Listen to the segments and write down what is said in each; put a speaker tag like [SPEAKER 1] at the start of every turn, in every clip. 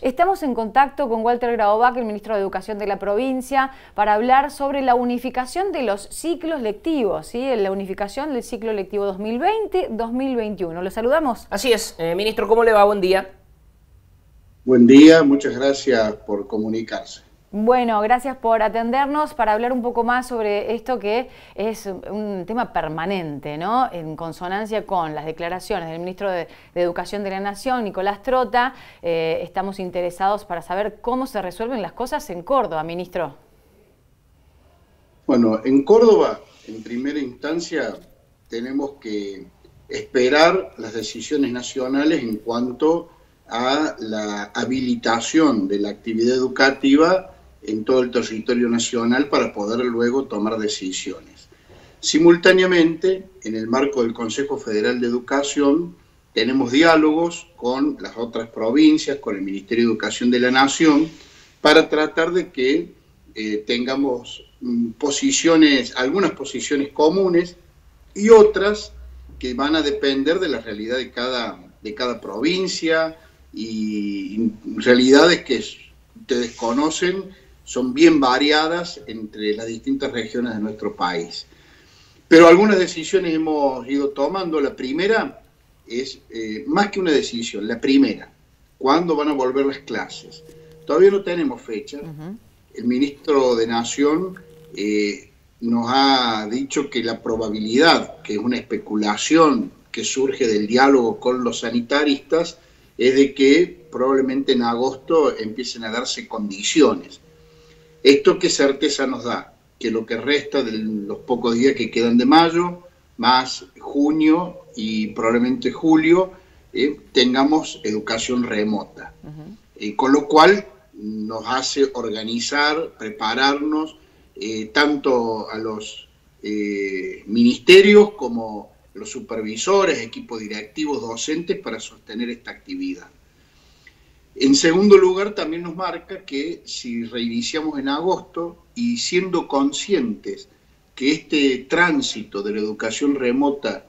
[SPEAKER 1] Estamos en contacto con Walter Grabobac, el ministro de Educación de la provincia, para hablar sobre la unificación de los ciclos lectivos, ¿sí? La unificación del ciclo lectivo 2020-2021. ¿Lo saludamos?
[SPEAKER 2] Así es. Ministro, ¿cómo le va? Buen día.
[SPEAKER 3] Buen día, muchas gracias por comunicarse.
[SPEAKER 1] Bueno, gracias por atendernos para hablar un poco más sobre esto que es un tema permanente, ¿no? En consonancia con las declaraciones del ministro de Educación de la Nación, Nicolás Trota, estamos interesados para saber cómo se resuelven las cosas en Córdoba, ministro.
[SPEAKER 3] Bueno, en Córdoba, en primera instancia, tenemos que esperar las decisiones nacionales en cuanto a la habilitación de la actividad educativa en todo el territorio nacional para poder luego tomar decisiones. Simultáneamente, en el marco del Consejo Federal de Educación, tenemos diálogos con las otras provincias, con el Ministerio de Educación de la Nación, para tratar de que tengamos algunas posiciones comunes y otras que van a depender de la realidad de cada provincia y realidades que ustedes conocen, son bien variadas entre las distintas regiones de nuestro país. Pero algunas decisiones hemos ido tomando. La primera es, más que una decisión, la primera, ¿cuándo van a volver las clases? Todavía no tenemos fecha. El ministro de Nación nos ha dicho que la probabilidad, que es una especulación que surge del diálogo con los sanitaristas, es de que probablemente en agosto empiecen a darse condiciones. ¿Esto qué certeza nos da? Que lo que resta de los pocos días que quedan de mayo, más junio y probablemente julio, tengamos educación remota. Con lo cual nos hace organizar, prepararnos, tanto a los ministerios como los supervisores, equipos directivos, docentes, para sostener esta actividad. En segundo lugar, también nos marca que si reiniciamos en agosto y siendo conscientes que este tránsito de la educación remota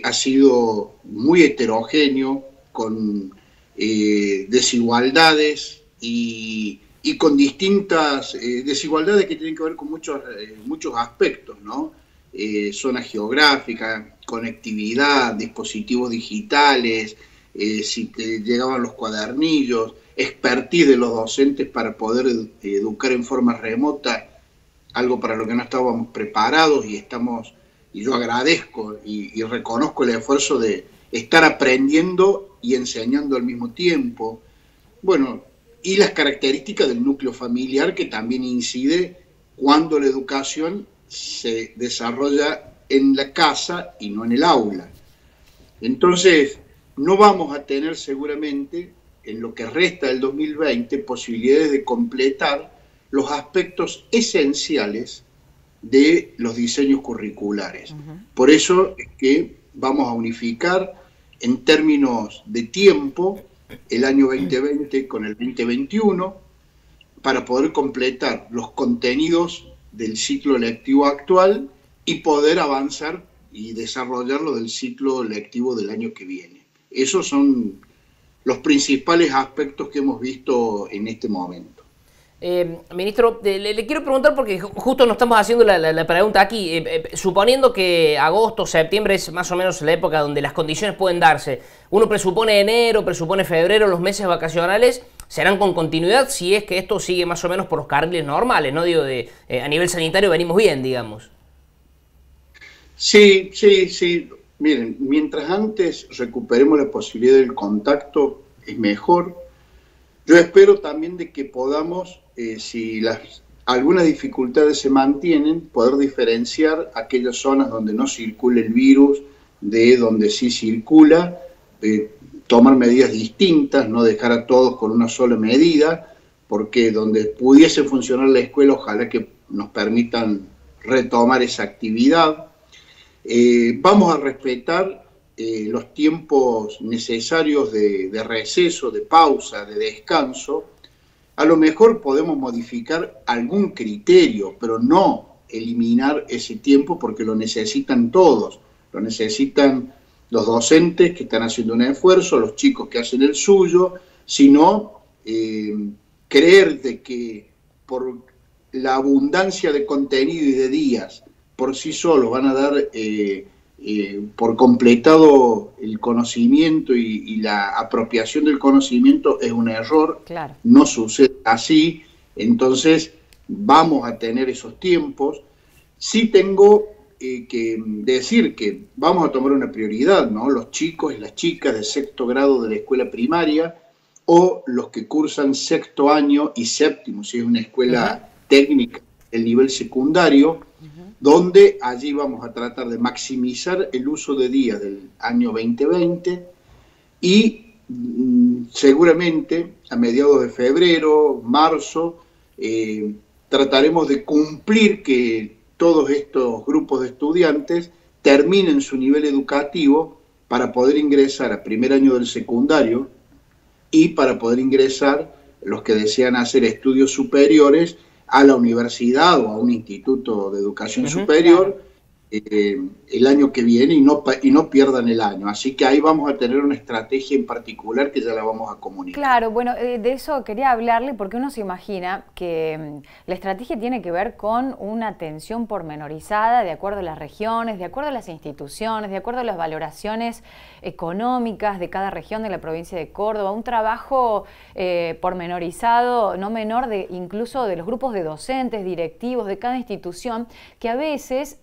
[SPEAKER 3] ha sido muy heterogéneo, con desigualdades y con distintas desigualdades que tienen que ver con muchos aspectos, ¿no? Zona geográfica, conectividad, dispositivos digitales, si te llegaban los cuadernillos, expertise de los docentes para poder educar en forma remota, algo para lo que no estábamos preparados y yo agradezco y reconozco el esfuerzo de estar aprendiendo y enseñando al mismo tiempo. Bueno, y las características del núcleo familiar, que también incide cuando la educación se desarrolla en la casa y no en el aula. Entonces, no vamos a tener seguramente, en lo que resta del 2020, posibilidades de completar los aspectos esenciales de los diseños curriculares. Por eso es que vamos a unificar en términos de tiempo el año 2020 con el 2021 para poder completar los contenidos del ciclo lectivo actual y poder avanzar y desarrollarlo del ciclo lectivo del año que viene. Esos son los principales aspectos que hemos visto en este momento.
[SPEAKER 2] Ministro, le quiero preguntar porque justo nos estamos haciendo la pregunta aquí. Suponiendo que agosto, septiembre es más o menos la época donde las condiciones pueden darse, uno presupone enero, presupone febrero, los meses vacacionales serán con continuidad si es que esto sigue más o menos por los carriles normales, ¿no? Digo, a nivel sanitario venimos bien, digamos.
[SPEAKER 3] Sí. Miren, mientras antes recuperemos la posibilidad del contacto, es mejor. Yo espero también de que podamos, si algunas dificultades se mantienen, poder diferenciar aquellas zonas donde no circula el virus de donde sí circula, tomar medidas distintas, no dejar a todos con una sola medida, porque donde pudiese funcionar la escuela, ojalá que nos permitan retomar esa actividad. Vamos a respetar los tiempos necesarios de receso, de pausa, de descanso. A lo mejor podemos modificar algún criterio, pero no eliminar ese tiempo porque lo necesitan todos. Lo necesitan los docentes que están haciendo un esfuerzo, los chicos que hacen el suyo, sino creer de que por la abundancia de contenido y de días por sí solos van a dar por completado el conocimiento y la apropiación del conocimiento es un error.
[SPEAKER 1] Claro.
[SPEAKER 3] No sucede así, entonces vamos a tener esos tiempos. Sí tengo que decir que vamos a tomar una prioridad, ¿no? Los chicos y las chicas de sexto grado de la escuela primaria o los que cursan sexto año y séptimo, si es una escuela técnica, el nivel secundario, donde allí vamos a tratar de maximizar el uso de días del año 2020 y seguramente a mediados de febrero, marzo, trataremos de cumplir que todos estos grupos de estudiantes terminen su nivel educativo para poder ingresar a primer año del secundario y para poder ingresar los que desean hacer estudios superiores a la universidad o a un instituto de educación superior el año que viene y no pierdan el año. Así que ahí vamos a tener una estrategia en particular que ya la vamos a comunicar.
[SPEAKER 1] Claro, bueno, de eso quería hablarle porque uno se imagina que la estrategia tiene que ver con una atención pormenorizada de acuerdo a las regiones, de acuerdo a las instituciones, de acuerdo a las valoraciones económicas de cada región de la provincia de Córdoba, un trabajo pormenorizado, no menor, incluso de los grupos de docentes, directivos de cada institución, que a veces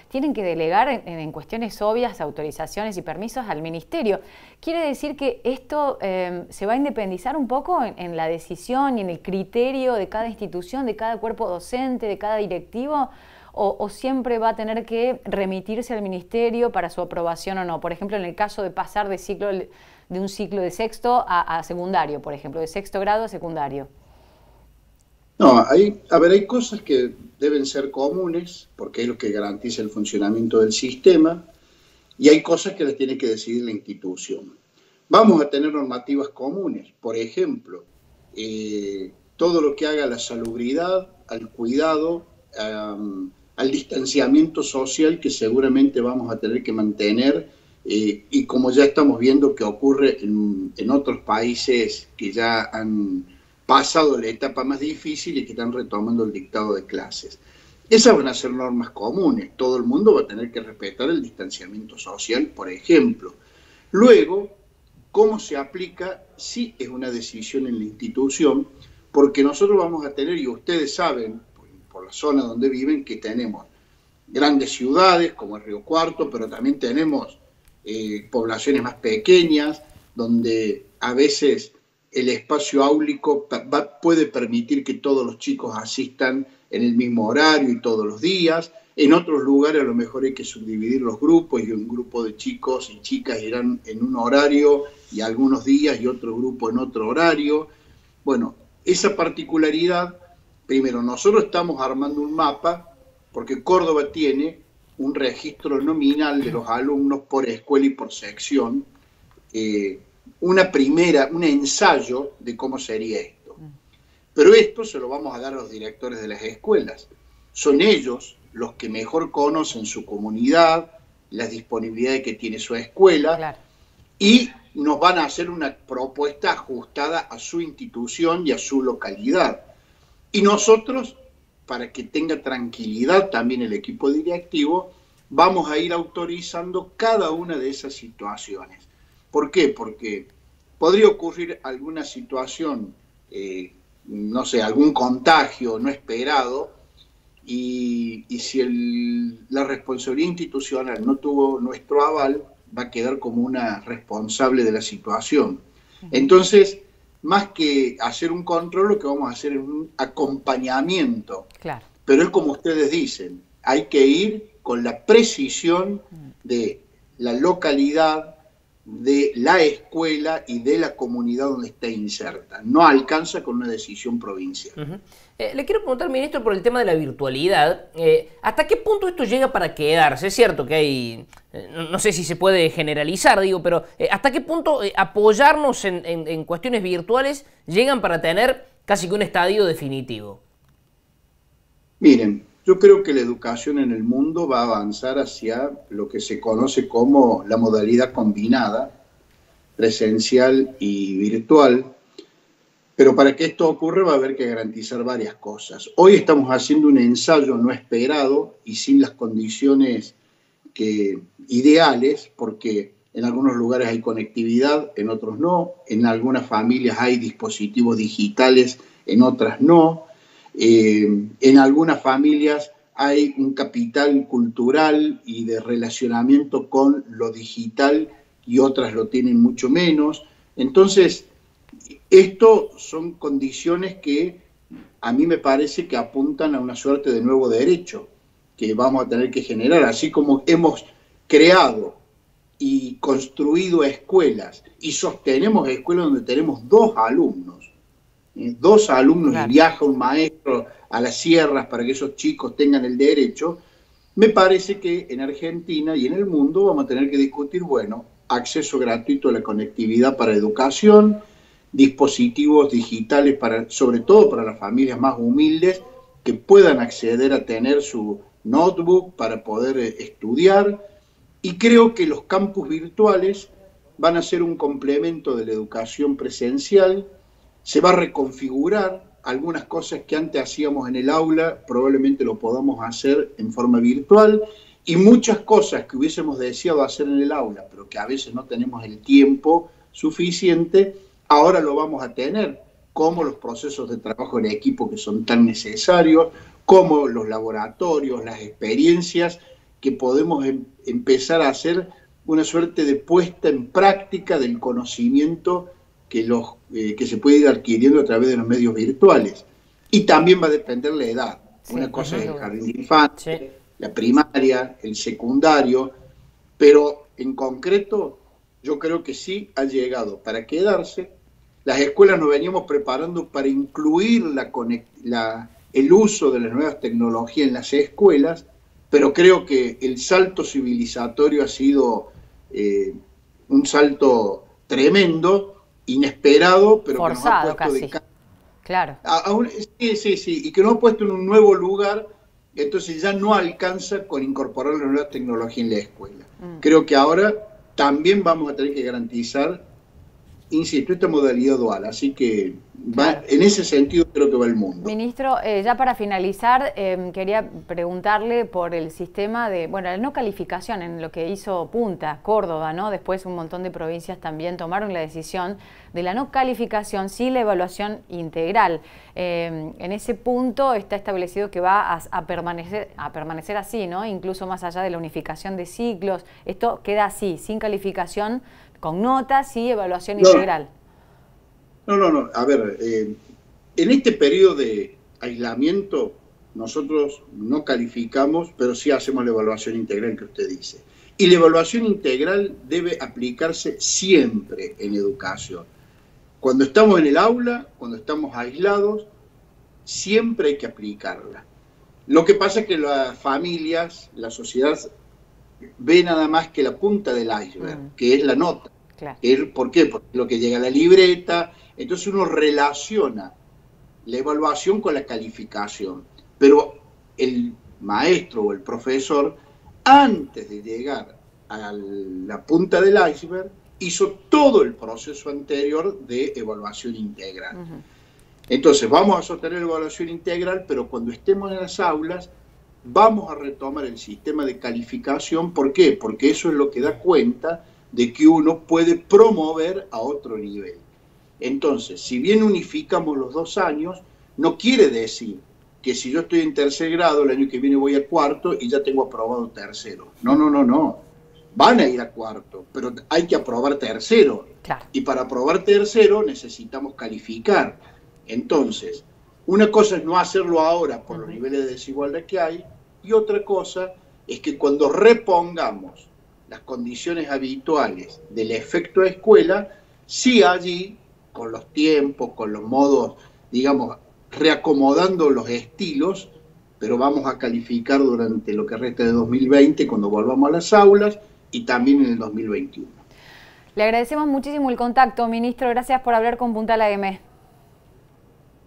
[SPEAKER 1] tienen que delegar en cuestiones obvias, autorizaciones y permisos al ministerio. ¿Quiere decir que esto se va a independizar un poco en la decisión y en el criterio de cada institución, de cada cuerpo docente, de cada directivo? ¿O siempre va a tener que remitirse al ministerio para su aprobación o no? Por ejemplo, en el caso de pasar de un ciclo de sexto a secundario, por ejemplo, de sexto grado a secundario.
[SPEAKER 3] No, hay cosas que deben ser comunes, porque es lo que garantiza el funcionamiento del sistema, y hay cosas que las tiene que decidir la institución. Vamos a tener normativas comunes, por ejemplo, todo lo que haga a la salubridad, al cuidado, al distanciamiento social que seguramente vamos a tener que mantener, y como ya estamos viendo que ocurre en otros países que ya han pasado la etapa más difícil y que están retomando el dictado de clases. Esas van a ser normas comunes, todo el mundo va a tener que respetar el distanciamiento social, por ejemplo. Luego, ¿cómo se aplica? Sí es una decisión en la institución, porque nosotros vamos a tener, y ustedes saben, por la zona donde viven, que tenemos grandes ciudades como el Río Cuarto, pero también tenemos poblaciones más pequeñas, donde a veces el espacio áulico puede permitir que todos los chicos asistan en el mismo horario y todos los días. En otros lugares a lo mejor hay que subdividir los grupos y un grupo de chicos y chicas irán en un horario y algunos días y otro grupo en otro horario. Bueno, esa particularidad, primero, nosotros estamos armando un mapa porque Córdoba tiene un registro nominal de los alumnos por escuela y por sección, un ensayo de cómo sería esto. Pero esto se lo vamos a dar a los directores de las escuelas. Son ellos los que mejor conocen su comunidad, las disponibilidades que tiene su escuela, claro, y nos van a hacer una propuesta ajustada a su institución y a su localidad. Y nosotros, para que tenga tranquilidad también el equipo directivo, vamos a ir autorizando cada una de esas situaciones. ¿Por qué? Porque podría ocurrir alguna situación, no sé, algún contagio no esperado, y si la responsabilidad institucional no tuvo nuestro aval, va a quedar como una responsable de la situación. Entonces, más que hacer un control, lo que vamos a hacer es un acompañamiento. Claro. Pero es como ustedes dicen, hay que ir con la precisión de la localidad, de la escuela y de la comunidad donde está inserta. No alcanza con una decisión provincial.
[SPEAKER 2] Le quiero preguntar, ministro, por el tema de la virtualidad. ¿Hasta qué punto esto llega para quedarse? Es cierto que hay, no sé si se puede generalizar, digo, pero ¿hasta qué punto apoyarnos en cuestiones virtuales llegan para tener casi que un estadio definitivo?
[SPEAKER 3] Miren, yo creo que la educación en el mundo va a avanzar hacia lo que se conoce como la modalidad combinada, presencial y virtual, Pero para que esto ocurra va a haber que garantizar varias cosas. Hoy estamos haciendo un ensayo no esperado y sin las condiciones ideales, porque en algunos lugares hay conectividad, en otros no, en algunas familias hay dispositivos digitales, en otras no, en algunas familias hay un capital cultural y de relacionamiento con lo digital y otras lo tienen mucho menos. Entonces, esto son condiciones que a mí me parece que apuntan a una suerte de nuevo derecho que vamos a tener que generar, así como hemos creado y construido escuelas y sostenemos escuelas donde tenemos dos alumnos claro. Y viaja un maestro a las sierras para que esos chicos tengan el derecho. Me parece que en Argentina y en el mundo vamos a tener que discutir, bueno, acceso gratuito a la conectividad para educación, dispositivos digitales sobre todo para las familias más humildes que puedan acceder a tener su notebook para poder estudiar, y creo que los campus virtuales van a ser un complemento de la educación presencial. Se va a reconfigurar algunas cosas que antes hacíamos en el aula, probablemente lo podamos hacer en forma virtual, y muchas cosas que hubiésemos deseado hacer en el aula, pero que a veces no tenemos el tiempo suficiente, ahora lo vamos a tener, como los procesos de trabajo en equipo que son tan necesarios, como los laboratorios, las experiencias, que podemos empezar a hacer una suerte de puesta en práctica del conocimiento que se puede ir adquiriendo a través de los medios virtuales. Y también va a depender la edad. Sí, una cosa es el jardín de infantes, sí, la primaria, el secundario, pero en concreto yo creo que sí ha llegado para quedarse. Las escuelas nos veníamos preparando para incluir el uso de las nuevas tecnologías en las escuelas, pero creo que el salto civilizatorio ha sido un salto tremendo, inesperado, pero
[SPEAKER 1] forzado,
[SPEAKER 3] que nos ha puesto
[SPEAKER 1] claro.
[SPEAKER 3] Sí, y que nos ha puesto en un nuevo lugar, entonces ya no alcanza con incorporar la nueva tecnología en la escuela. Creo que ahora también vamos a tener que garantizar, insisto, esta modalidad dual, así que en ese sentido creo que va el mundo.
[SPEAKER 1] Ministro, ya para finalizar, quería preguntarle por el sistema de, la no calificación en lo que hizo Punta, Córdoba, ¿no? Después un montón de provincias también tomaron la decisión de la no calificación, sí la evaluación integral. En ese punto está establecido que va a permanecer así, ¿no? Incluso más allá de la unificación de ciclos, esto queda así, sin calificación, con notas y evaluación integral.
[SPEAKER 3] No. A ver, en este periodo de aislamiento nosotros no calificamos, pero sí hacemos la evaluación integral que usted dice. Y la evaluación integral debe aplicarse siempre en educación. Cuando estamos en el aula, cuando estamos aislados, siempre hay que aplicarla. Lo que pasa es que las familias, la sociedad, ve nada más que la punta del iceberg, que es la nota. Claro. ¿Por qué? Porque es lo que llega a la libreta. Entonces uno relaciona la evaluación con la calificación. Pero el maestro o el profesor, antes de llegar a la punta del iceberg, hizo todo el proceso anterior de evaluación integral. Entonces vamos a sostener la evaluación integral, pero cuando estemos en las aulas vamos a retomar el sistema de calificación. ¿Por qué? Porque eso es lo que da cuenta de que uno puede promover a otro nivel. Entonces, si bien unificamos los 2 años, no quiere decir que si yo estoy en tercer grado, el año que viene voy a cuarto y ya tengo aprobado tercero. No. Van a ir a cuarto, pero hay que aprobar tercero.
[SPEAKER 1] Claro.
[SPEAKER 3] Y para aprobar tercero necesitamos calificar. Entonces, una cosa es no hacerlo ahora por los niveles de desigualdad que hay, y otra cosa es que cuando repongamos las condiciones habituales del efecto de escuela, sí allí, con los tiempos, con los modos, digamos, reacomodando los estilos, pero vamos a calificar durante lo que resta de 2020 cuando volvamos a las aulas y también en el 2021.
[SPEAKER 1] Le agradecemos muchísimo el contacto, ministro. Gracias por hablar con Puntal AM.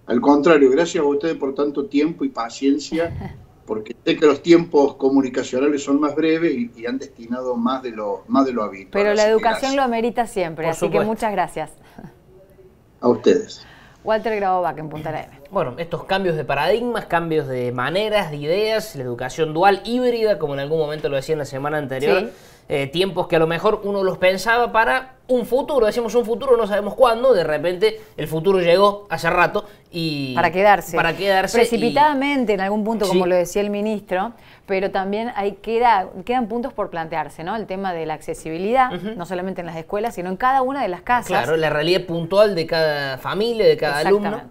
[SPEAKER 3] Al contrario, gracias a ustedes por tanto tiempo y paciencia, porque sé que los tiempos comunicacionales son más breves y han destinado más de lo habitual.
[SPEAKER 1] Pero la educación lo amerita siempre, así que muchas gracias.
[SPEAKER 3] A ustedes.
[SPEAKER 1] Walter Grabovac en Punta Arenas.
[SPEAKER 2] Bueno, estos cambios de paradigmas, cambios de maneras, de ideas, la educación dual, híbrida, como en algún momento lo decía en la semana anterior, tiempos que a lo mejor uno los pensaba para un futuro, decimos un futuro, no sabemos cuándo, de repente el futuro llegó hace rato y...
[SPEAKER 1] Para quedarse. Precipitadamente en algún punto, como lo decía el ministro, pero también quedan puntos por plantearse, ¿no? El tema de la accesibilidad, no solamente en las escuelas, sino en cada una de las casas.
[SPEAKER 2] Claro, la realidad puntual de cada familia, de cada alumno.